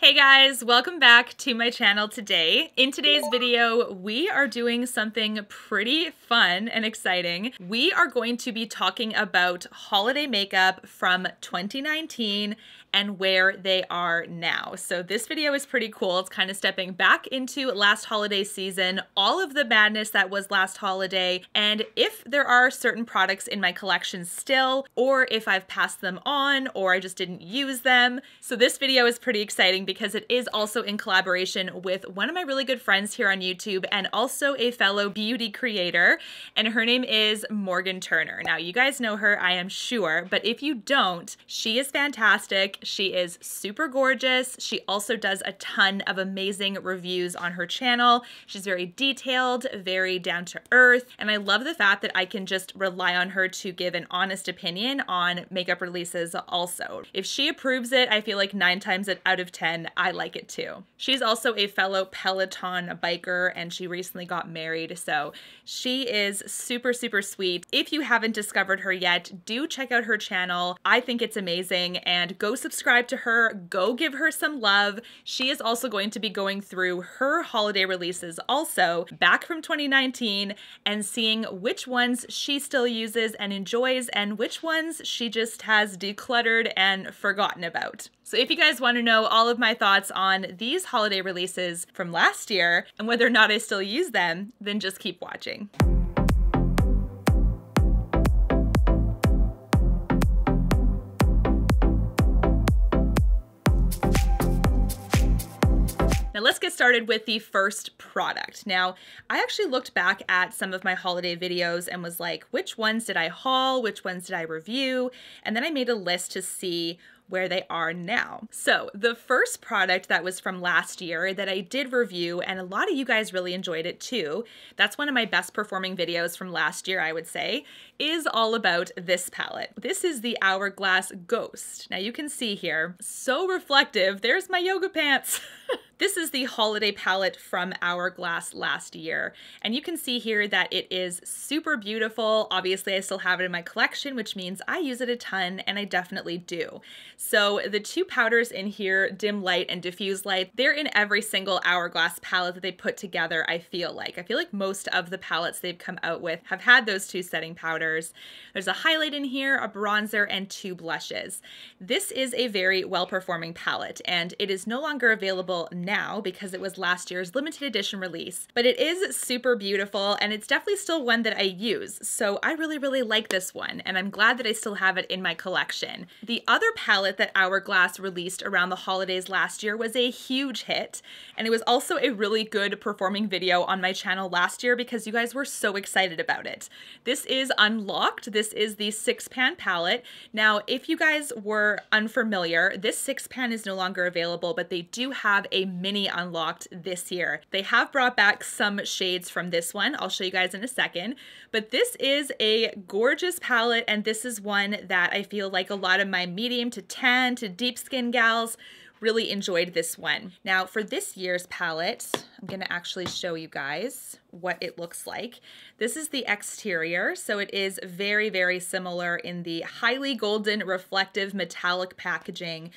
Hey guys, welcome back to my channel today. In today's video, we are doing something pretty fun and exciting. We are going to be talking about holiday makeup from 2019 and where they are now. So this video is pretty cool. It's kind of stepping back into last holiday season, all of the madness that was last holiday, and if there are certain products in my collection still, or if I've passed them on, or I just didn't use them. So this video is pretty exciting because it is also in collaboration with one of my really good friends here on YouTube and also a fellow beauty creator, and her name is Morgan Turner. Now you guys know her, I am sure, but if you don't, she is fantastic. She is super gorgeous. She also does a ton of amazing reviews on her channel. She's very detailed, very down to earth, and I love the fact that I can just rely on her to give an honest opinion on makeup releases also. If she approves it, I feel like 9 times out of 10, I like it too. She's also a fellow Peloton biker and she recently got married, so she is super, super sweet. If you haven't discovered her yet, do check out her channel. I think it's amazing, and go subscribe to her, go give her some love. She is also going to be going through her holiday releases also back from 2019 and seeing which ones she still uses and enjoys and which ones she just has decluttered and forgotten about. So if you guys want to know all of my thoughts on these holiday releases from last year and whether or not I still use them, then just keep watching. Now let's get started with the first product. Now, I actually looked back at some of my holiday videos and was like, which ones did I haul? Which ones did I review? And then I made a list to see where they are now. So the first product that was from last year that I did review, and a lot of you guys really enjoyed it too, that's one of my best performing videos from last year, I would say, is all about this palette. This is the Hourglass Ghost. Now you can see here, so reflective, there's my yoga pants. This is the holiday palette from Hourglass last year, and you can see here that it is super beautiful. Obviously, I still have it in my collection, which means I use it a ton, and I definitely do. So the two powders in here, Dim Light and Diffuse Light, they're in every single Hourglass palette that they put together, I feel like. I feel like most of the palettes they've come out with have had those two setting powders. There's a highlight in here, a bronzer, and 2 blushes. This is a very well-performing palette, and it is no longer available now because it was last year's limited edition release, but it is super beautiful and it's definitely still one that I use. So I really, really like this one, and I'm glad that I still have it in my collection. The other palette that Hourglass released around the holidays last year was a huge hit, and it was also a really good performing video on my channel last year because you guys were so excited about it. This is Unlocked. This is the 6-pan palette. Now, if you guys were unfamiliar, this 6-pan is no longer available, but they do have a mini Unlocked this year. They have brought back some shades from this one. I'll show you guys in a second, but this is a gorgeous palette, and this is one that I feel like a lot of my medium to tan to deep skin gals really enjoyed this one. Now for this year's palette, I'm gonna actually show you guys what it looks like. This is the exterior, so it is very, very similar in the highly golden reflective metallic packaging.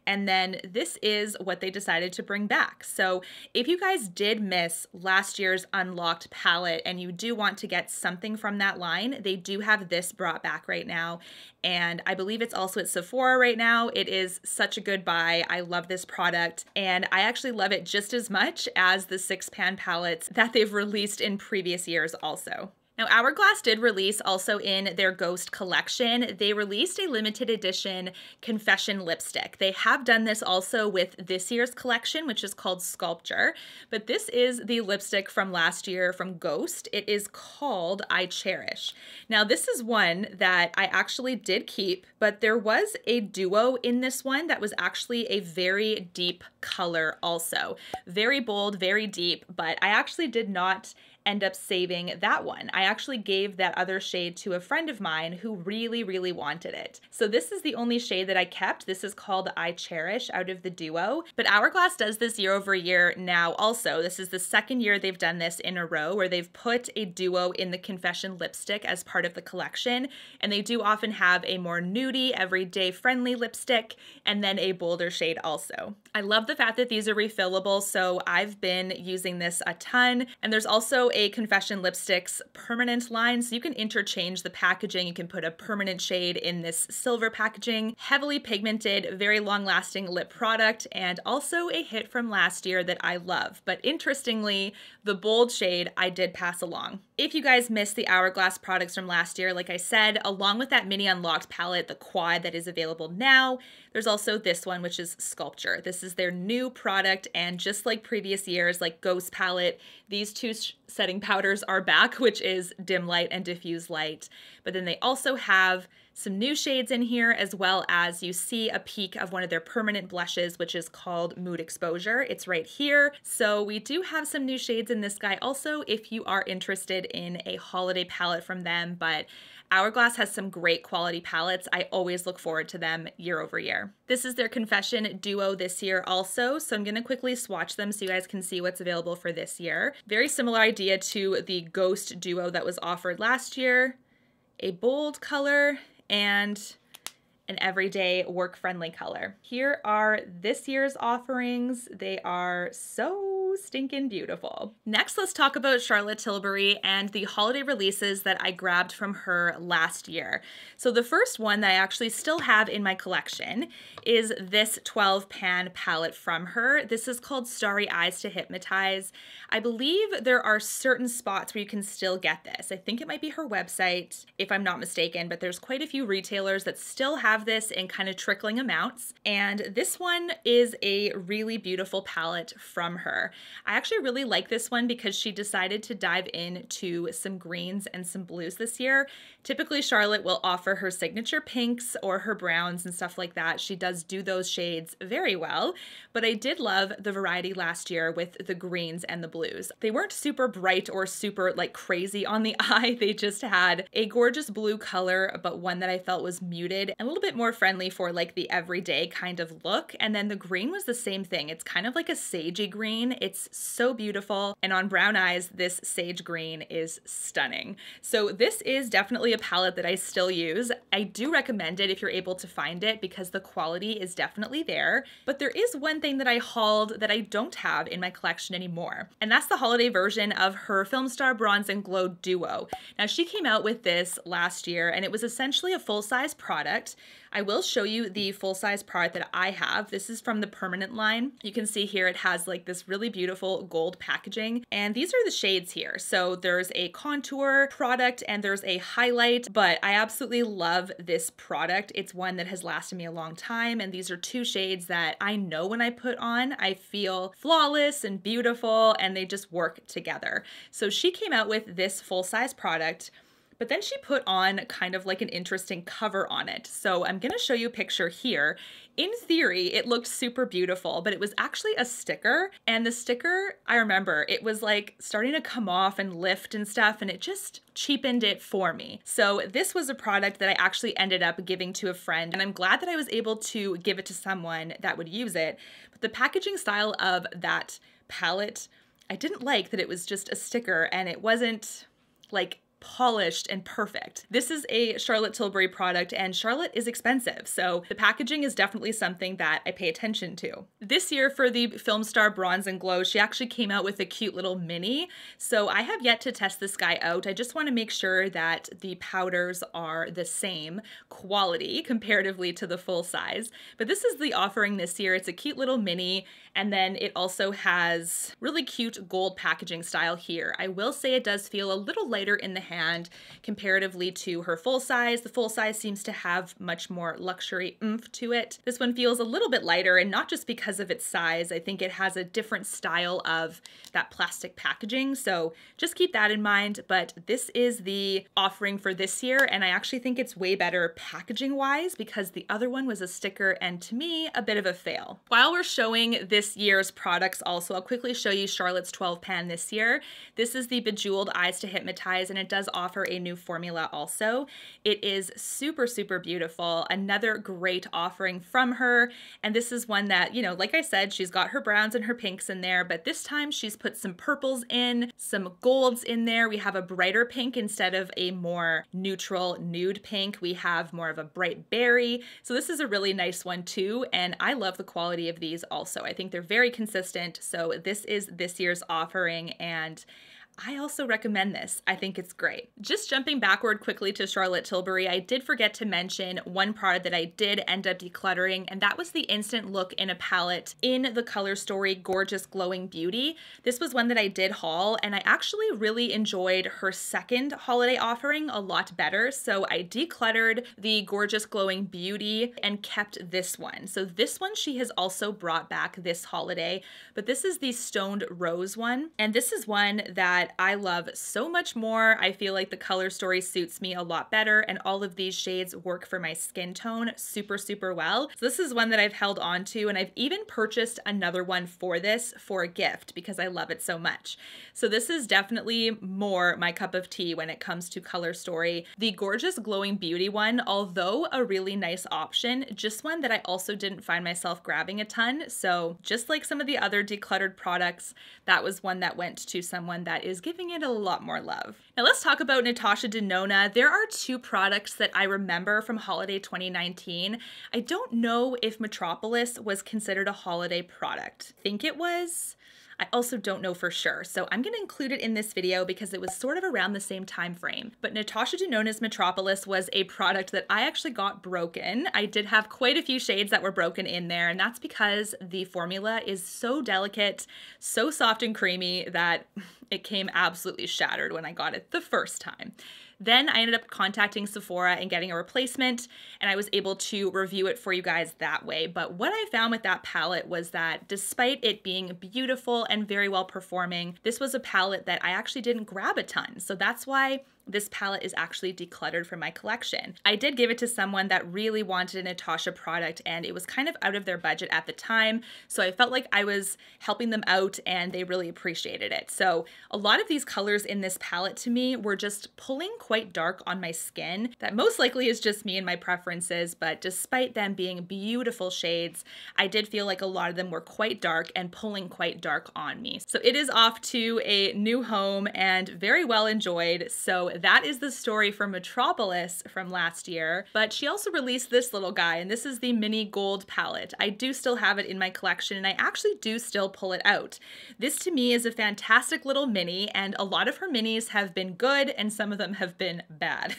And then this is what they decided to bring back. So if you guys did miss last year's Unlocked palette and you do want to get something from that line, they do have this brought back right now. And I believe it's also at Sephora right now. It is such a good buy. I love this product, and I actually love it just as much as the 6-pan palettes that they've released in previous years also. Now, Hourglass did release also in their Ghost collection, they released a limited edition Confession lipstick. They have done this also with this year's collection, which is called Sculpture, but this is the lipstick from last year from Ghost. It is called I Cherish. Now, this is one that I actually did keep, but there was a duo in this one that was actually a very deep color also. Very bold, very deep, but I actually did not end up saving that one. I actually gave that other shade to a friend of mine who really, really wanted it. So this is the only shade that I kept. This is called I Cherish out of the duo, but Hourglass does this year over year now also. This is the second year they've done this in a row where they've put a duo in the Confession lipstick as part of the collection, and they do often have a more nudie, everyday friendly lipstick and then a bolder shade also. I love the fact that these are refillable, so I've been using this a ton. And there's also a Confession Lipsticks permanent line, so you can interchange the packaging. You can put a permanent shade in this silver packaging. Heavily pigmented, very long-lasting lip product, and also a hit from last year that I love. But interestingly, the bold shade I did pass along. If you guys missed the Hourglass products from last year, like I said, along with that mini unlocked palette, the quad that is available now, there's also this one, which is Sculpture. This is their new product, and just like previous years, like Ghost Palette, these two setting powders are back, which is Dim Light and Diffuse Light. But then they also have some new shades in here, as well as you see a peek of one of their permanent blushes, which is called Mood Exposure. It's right here. So we do have some new shades in this guy also if you are interested in a holiday palette from them, but Hourglass has some great quality palettes. I always look forward to them year over year. This is their Confession duo this year also, so I'm gonna quickly swatch them so you guys can see what's available for this year. Very similar idea to the Ghost duo that was offered last year. A bold color and an everyday work-friendly color. Here are this year's offerings. They are so stinking beautiful. Next, let's talk about Charlotte Tilbury and the holiday releases that I grabbed from her last year. So the first one that I actually still have in my collection is this 12 pan palette from her. This is called Starry Eyes to Hypnotise. I believe there are certain spots where you can still get this. I think it might be her website, if I'm not mistaken, but there's quite a few retailers that still have this in kind of trickling amounts. And this one is a really beautiful palette from her. I actually really like this one because she decided to dive into some greens and some blues this year. Typically, Charlotte will offer her signature pinks or her browns and stuff like that. She does do those shades very well, but I did love the variety last year with the greens and the blues. They weren't super bright or super like crazy on the eye. They just had a gorgeous blue color, but one that I felt was muted and a little bit more friendly for like the everyday kind of look. And then the green was the same thing. It's kind of like a sagey green. It's so beautiful. And on brown eyes, this sage green is stunning. So this is definitely a palette that I still use. I do recommend it if you're able to find it because the quality is definitely there. But there is one thing that I hauled that I don't have in my collection anymore. And that's the holiday version of her Filmstar Bronze and Glow Duo. Now she came out with this last year and it was essentially a full-size product. I will show you the full-size product that I have. This is from the permanent line. You can see here it has like this really beautiful gold packaging, and these are the shades here. So there's a contour product and there's a highlight, but I absolutely love this product. It's one that has lasted me a long time, and these are two shades that I know when I put on, I feel flawless and beautiful, and they just work together. So she came out with this full-size product, but then she put on kind of like an interesting cover on it. So I'm gonna show you a picture here. In theory, it looked super beautiful, but it was actually a sticker. And the sticker, I remember, it was like starting to come off and lift and stuff, and it just cheapened it for me. So this was a product that I actually ended up giving to a friend, and I'm glad that I was able to give it to someone that would use it. But the packaging style of that palette, I didn't like that it was just a sticker and it wasn't like polished and perfect. This is a Charlotte Tilbury product, and Charlotte is expensive, so the packaging is definitely something that I pay attention to. This year for the Filmstar Bronze and Glow, she actually came out with a cute little mini, so I have yet to test this guy out. I just want to make sure that the powders are the same quality comparatively to the full size, but this is the offering this year. It's a cute little mini, and then it also has really cute gold packaging style here. I will say it does feel a little lighter in the hand comparatively to her full size. The full size seems to have much more luxury oomph to it. This one feels a little bit lighter, and not just because of its size. I think it has a different style of that plastic packaging, so just keep that in mind. But this is the offering for this year, and I actually think it's way better packaging wise because the other one was a sticker and to me a bit of a fail. While we're showing this year's products also, I'll quickly show you Charlotte's 12 pan this year. This is the Bejeweled Eyes to Hypnotize, and it does offer a new formula also. It is super, super beautiful. Another great offering from her, and this is one that, you know, like I said, she's got her browns and her pinks in there, but this time she's put some purples in, some golds in there. We have a brighter pink instead of a more neutral nude pink. We have more of a bright berry. So this is a really nice one too, and I love the quality of these also. I think they're very consistent, so this is this year's offering, and I also recommend this. I think it's great. Just jumping backward quickly to Charlotte Tilbury, I did forget to mention one product that I did end up decluttering, and that was the Instant Look in a palette in the Color Story Gorgeous Glowing Beauty. This was one that I did haul, and I actually really enjoyed her second holiday offering a lot better. So I decluttered the Gorgeous Glowing Beauty and kept this one. So this one she has also brought back this holiday, but this is the Stoned Rose one, and this is one that I love so much more. I feel like the Color Story suits me a lot better, and all of these shades work for my skin tone super, super well. So this is one that I've held on to, and I've even purchased another one for this for a gift because I love it so much. So this is definitely more my cup of tea when it comes to Color Story. The Gorgeous Glowing Beauty one, although a really nice option, just one that I also didn't find myself grabbing a ton. So just like some of the other decluttered products, that was one that went to someone that is giving it a lot more love. Now let's talk about Natasha Denona. There are two products that I remember from holiday 2019. I don't know if Metropolis was considered a holiday product. I think it was. I also don't know for sure, so I'm gonna include it in this video because it was sort of around the same time frame. But Natasha Denona's Metropolis was a product that I actually got broken. I did have quite a few shades that were broken in there, and that's because the formula is so delicate, so soft and creamy that it came absolutely shattered when I got it the first time. Then I ended up contacting Sephora and getting a replacement, and I was able to review it for you guys that way. But what I found with that palette was that despite it being beautiful and very well performing, this was a palette that I actually didn't grab a ton. So that's why this palette is actually decluttered from my collection. I did give it to someone that really wanted a Natasha product, and it was kind of out of their budget at the time, so I felt like I was helping them out and they really appreciated it. So a lot of these colors in this palette to me were just pulling quite dark on my skin. That most likely is just me and my preferences, but despite them being beautiful shades, I did feel like a lot of them were quite dark and pulling quite dark on me. So it is off to a new home and very well enjoyed. So that is the story for Metropolis from last year, but she also released this little guy, and this is the mini gold palette. I do still have it in my collection, and I actually do still pull it out. This to me is a fantastic little mini, and a lot of her minis have been good and some of them have been bad.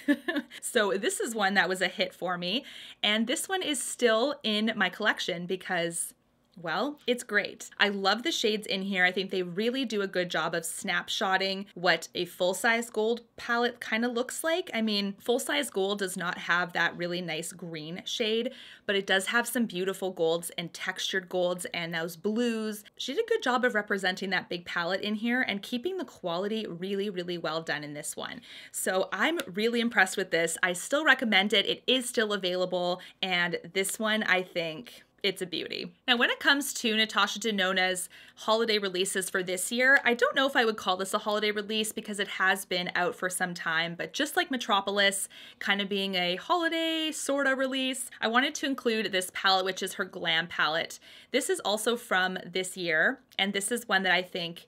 So this is one that was a hit for me, and this one is still in my collection because, well, it's great. I love the shades in here. I think they really do a good job of snapshotting what a full-size gold palette kind of looks like. I mean, full-size gold does not have that really nice green shade, but it does have some beautiful golds and textured golds and those blues. She did a good job of representing that big palette in here and keeping the quality really, really well done in this one. So I'm really impressed with this. I still recommend it. It is still available, and this one, I think, it's a beauty. Now, when it comes to Natasha Denona's holiday releases for this year, I don't know if I would call this a holiday release because it has been out for some time, but just like Metropolis kind of being a holiday sort of release, I wanted to include this palette, which is her Glam Palette. This is also from this year, and this is one that I think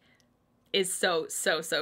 is so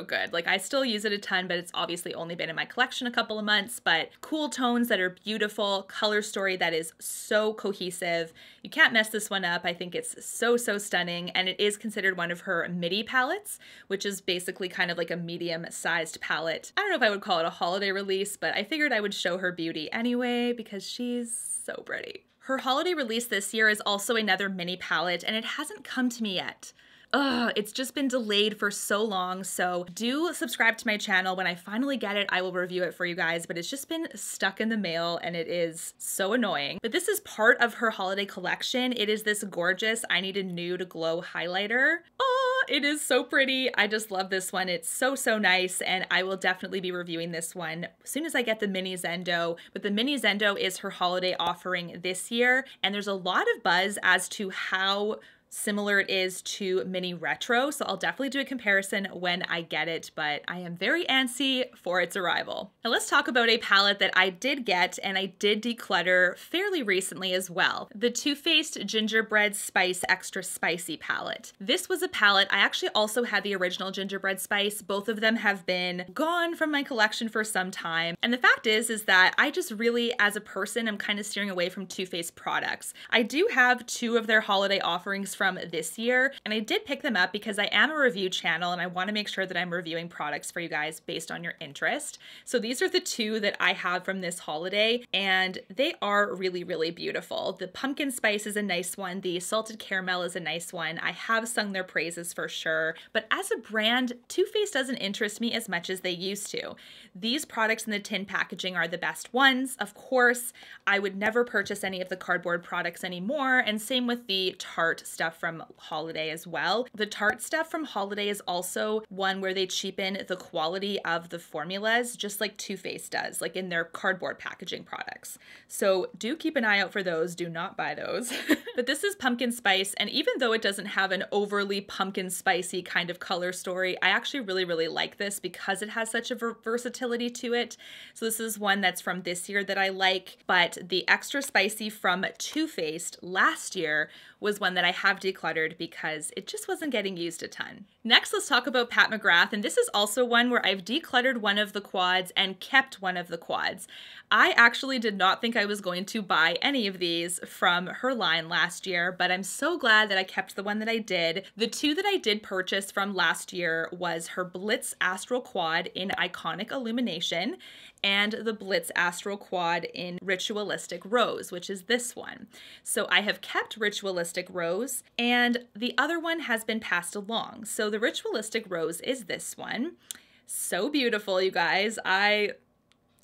good. Like, I still use it a ton, but it's obviously only been in my collection a couple of months, but cool tones that are beautiful, color story that is so cohesive. You can't mess this one up. I think it's so stunning, and it is considered one of her midi palettes, which is basically kind of like a medium-sized palette. I don't know if I would call it a holiday release, but I figured I would show her beauty anyway because she's so pretty. Her holiday release this year is also another mini palette, and it hasn't come to me yet. It's just been delayed for so long. So do subscribe to my channel. When I finally get it, I will review it for you guys, but it's just been stuck in the mail and it is so annoying. But this is part of her holiday collection. It is this gorgeous I Need a Nude Glow highlighter. Oh, it is so pretty. I just love this one. It's so, so nice. And I will definitely be reviewing this one as soon as I get the mini Zendo. But the mini Zendo is her holiday offering this year. And there's a lot of buzz as to how similar it is to Mini Retro, so I'll definitely do a comparison when I get it, but I am very antsy for its arrival. Now let's talk about a palette that I did get and I did declutter fairly recently as well. The Too Faced Gingerbread Spice Extra Spicy palette. This was a palette, I actually also had the original Gingerbread Spice. Both of them have been gone from my collection for some time. And the fact is that I just really, as a person, am kind of steering away from Too Faced products. I do have 2 of their holiday offerings from this year, and I did pick them up because I am a review channel and I want to make sure that I'm reviewing products for you guys based on your interest. So these are the 2 that I have from this holiday, and they are really, really beautiful. The pumpkin spice is a nice one. The salted caramel is a nice one. I have sung their praises for sure, but as a brand, Too Faced doesn't interest me as much as they used to. These products in the tin packaging are the best ones. Of course, I would never purchase any of the cardboard products anymore, and same with the Tarte stuff from holiday as well. The Tarte stuff from holiday is also one where they cheapen the quality of the formulas, just like Too Faced does, like in their cardboard packaging products. So do keep an eye out for those. Do not buy those. But this is pumpkin spice, and even though it doesn't have an overly pumpkin spicy kind of color story, I actually really, really like this because it has such a versatility to it. So this is one that's from this year that I like, but the extra spicy from Too Faced last year was one that I have decluttered because it just wasn't getting used a ton. Next, let's talk about Pat McGrath, and this is also one where I've decluttered one of the quads and kept one of the quads. I actually did not think I was going to buy any of these from her line last year, but I'm so glad that I kept the one that I did. The 2 that I did purchase from last year was her Blitz Astral Quad in Iconic Illumination and the Blitz Astral Quad in Ritualistic Rose, which is this one. So I have kept Ritualistic Rose, and the other one has been passed along. So the Ritualistic Rose is this one. So beautiful, you guys.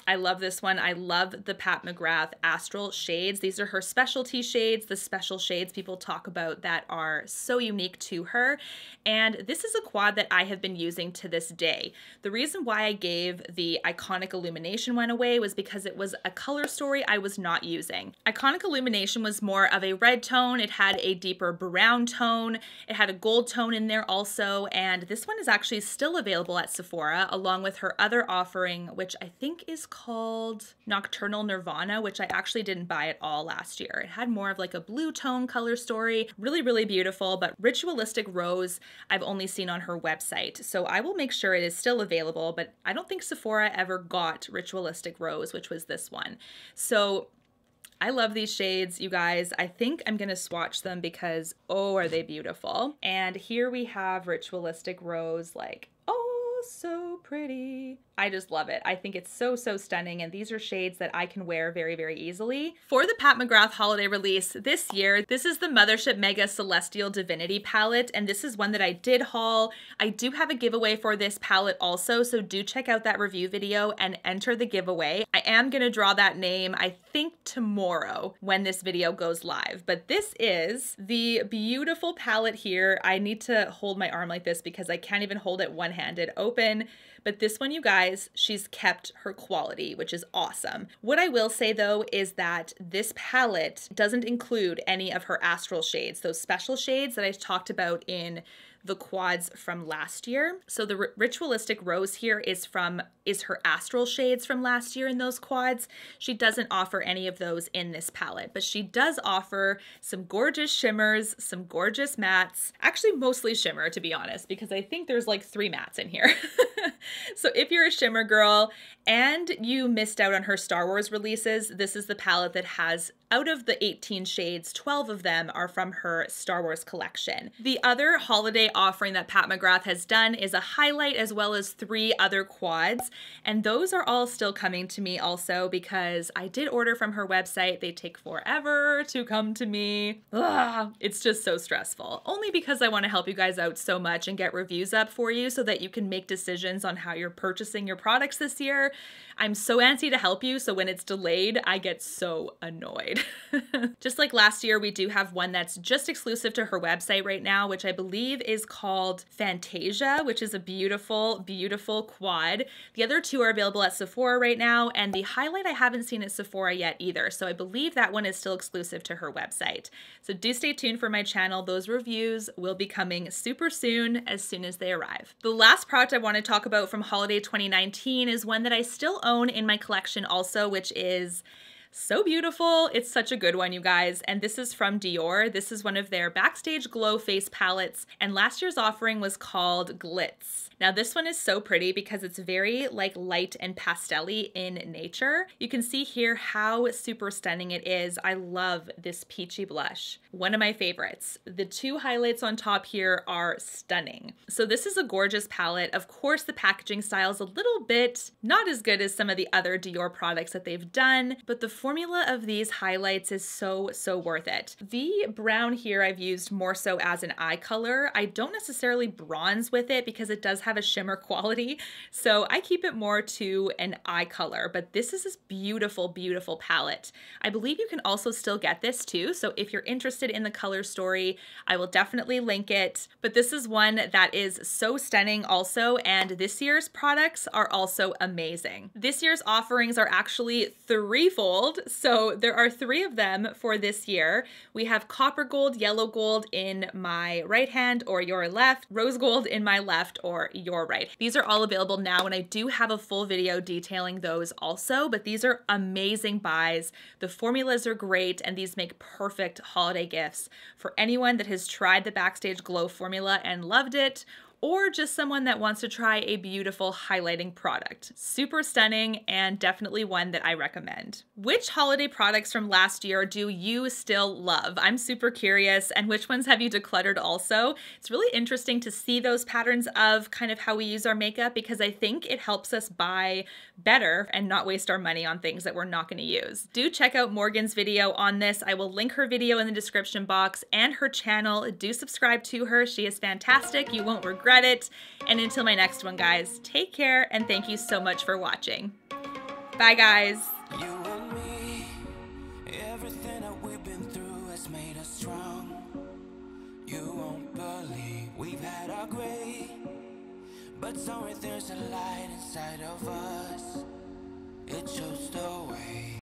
I love this one. I love the Pat McGrath Astral shades. These are her specialty shades, the special shades people talk about that are so unique to her. And this is a quad that I have been using to this day. The reason why I gave the Iconic Illumination one away was because it was a color story I was not using. Iconic Illumination was more of a red tone. It had a deeper brown tone. It had a gold tone in there also. And this one is actually still available at Sephora along with her other offering, which I think is called Nocturnal Nirvana, which I actually didn't buy at all last year. It had more of like a blue tone color story. Really, really beautiful, but Ritualistic Rose I've only seen on her website. So I will make sure it is still available, but I don't think Sephora ever got Ritualistic Rose, which was this one. So I love these shades, you guys. I think I'm gonna swatch them because, oh, are they beautiful. And here we have Ritualistic Rose, like, oh, so pretty. I just love it. I think it's so, so stunning, and these are shades that I can wear very, very easily. For the Pat McGrath holiday release this year, this is the Mothership Mega Celestial Divinity palette, and this is one that I did haul. I do have a giveaway for this palette also, so do check out that review video and enter the giveaway. I am gonna draw that name, I think tomorrow when this video goes live, but this is the beautiful palette here. I need to hold my arm like this because I can't even hold it one-handed open. But this one, you guys, she's kept her quality, which is awesome. What I will say though is that this palette doesn't include any of her astral shades, those special shades that I talked about in the quads from last year. So the Ritualistic Rose here is her astral shades from last year in those quads. She doesn't offer any of those in this palette, but she does offer some gorgeous shimmers, some gorgeous mattes, actually mostly shimmer to be honest, because I think there's like 3 mattes in here. So if you're a shimmer girl and you missed out on her Star Wars releases, this is the palette that has, out of the 18 shades, 12 of them are from her Star Wars collection. The other holiday offering that Pat McGrath has done is a highlight as well as 3 other quads, and those are all still coming to me also because I did order from her website. They take forever to come to me. Ugh, it's just so stressful. Only because I want to help you guys out so much and get reviews up for you so that you can make decisions on how you're purchasing your products this year. I'm so antsy to help you, so when it's delayed, I get so annoyed. Just like last year, we do have one that's just exclusive to her website right now, which I believe is called Fantasia, which is a beautiful, beautiful quad. The other 2 are available at Sephora right now, and the highlight I haven't seen at Sephora yet either, so I believe that one is still exclusive to her website. So do stay tuned for my channel. Those reviews will be coming super soon as they arrive. The last product I want to talk about from holiday 2019 is one that I still own in my collection also, which is so beautiful. It's such a good one, you guys. And this is from Dior. This is one of their Backstage Glow face palettes. And last year's offering was called Glitz. Now this one is so pretty because it's very like light and pastel-y in nature. You can see here how super stunning it is. I love this peachy blush. One of my favorites. The 2 highlights on top here are stunning. So this is a gorgeous palette. Of course, the packaging style is a little bit not as good as some of the other Dior products that they've done, but the formula of these highlights is so worth it. The brown here I've used more so as an eye color. I don't necessarily bronze with it because it does have a shimmer quality, so I keep it more to an eye color, but this is this beautiful, beautiful palette. I believe you can also still get this too, so if you're interested in the color story, I will definitely link it, but this is one that is so stunning also, and this year's products are also amazing. This year's offerings are actually threefold, so there are 3 of them for this year. We have copper gold, yellow gold in my right hand or your left, rose gold in my left or your right. These are all available now, and I do have a full video detailing those also, but these are amazing buys. The formulas are great, and these make perfect holiday gifts for anyone that has tried the Backstage Glow formula and loved it, or just someone that wants to try a beautiful highlighting product. Super stunning and definitely one that I recommend. Which holiday products from last year do you still love? I'm super curious, and which ones have you decluttered also? It's really interesting to see those patterns of kind of how we use our makeup because I think it helps us buy better and not waste our money on things that we're not going to use. Do check out Morgan's video on this. I will link her video in the description box and her channel. Do subscribe to her. She is fantastic. You won't regret it. And until my next one, guys, take care and thank you so much for watching. Bye, guys. You and me, everything that we've been through has made us strong. You won't believe we've had our gray, but somewhere there's a light inside of us. It shows the way.